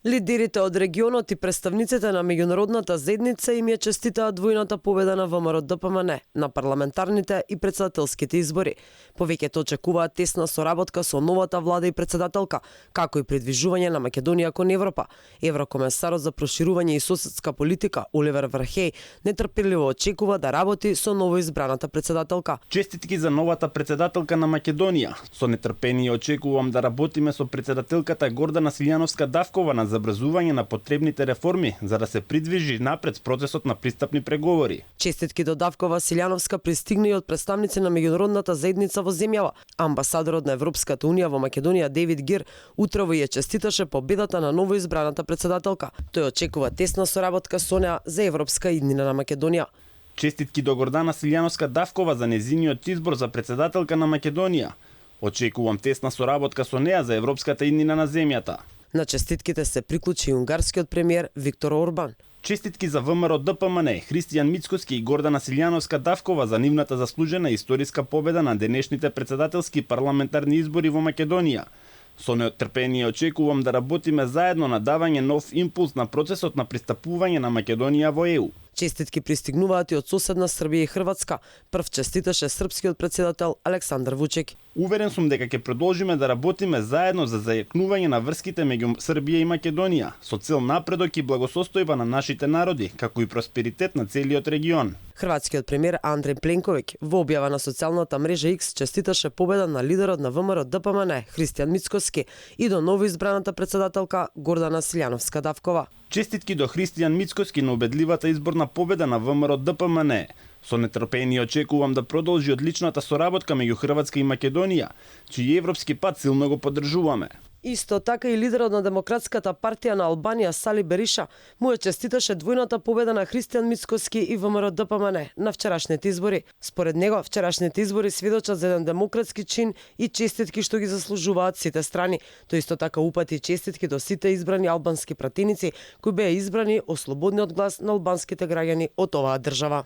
Лидерите од регионот и представниците на меѓународната заедница им ја честитаат двојната победа на ВМРО-ДПМН на парламентарните и председателските избори. Повеќето очекуваат тесна соработка со новата влада и председателка, како и придвижување на Македонија кон Европа. Еврокомесарот за проширување и соседска политика Оливер Вархеј нетрпеливо очекува да работи со новоизбраната председателка. Честитки за новата председателка на Македонија. Со нетрпение очекувам да работиме со председателката Гордана Силјановска-Давкова на забрзување на потребните реформи за да се придвижи напред процесот на пристапни преговори. Честитки до Давкова Силјановска пристигна и од представници на меѓународната заедница во земјава. Амбасадорот на Европската унија во Македонија Дейвид Гир утрово ја честиташе победата на новоизбраната председателка. Тој очекува тесна соработка со неа за европска иднина на Македонија. Честитки до Гордана Силјановска-Давкова за незиниот избор за председателка на Македонија. Очекувам тесна соработка со неа за европската иднина на земјата. На честитките се приклучи и унгарскиот премиер Виктор Орбан. Честитки за ВМРО-ДПМН, Христијан Мицкоски и Гордана Силјановска-Давкова за нивната заслужена историска победа на денешните председателски парламентарни избори во Македонија. Со неотрпение очекувам да работиме заедно на давање нов импулс на процесот на пристапување на Македонија во ЕУ. Честитки пристигнуваат и од соседна Србија и Хрватска. Прв честиташе српскиот председател Александар Вучек. Уверен сум дека ќе продолжиме да работиме заедно за зајакнување на врските меѓу Србија и Македонија, со цел напредок и благосостојба на нашите народи, како и просперитет на целиот регион. Хрватскиот премиер Андреј Пленковиќ во објава на социјалната мрежа X честиташе победа на лидерот на ВМРО-ДПМН Христијан Мицкоски и до новоизбраната председателка Гордана Силјановска-Давкова. Честитки до Христијан Мицкоски на убедливата изборна победа на ВМРО-ДПМН. Со нетрпение очекувам да продолжи одличната соработка меѓу Хрватска и Македонија, чиј европски пат силно го поддржуваме. Исто така и лидерот на Демократската партија на Албанија Сали Бериша му ја честиташе двојната победа на Христијан Мицкоски и ВМРО-ДПМН на вчерашните избори. Според него, вчерашните избори сведочат за еден демократски чин и честитки што ги заслужуваат сите страни. Тој исто така упати честитки до сите избрани албански пратеници кои беа избрани ослободниот глас на албанските граѓани од оваа држава.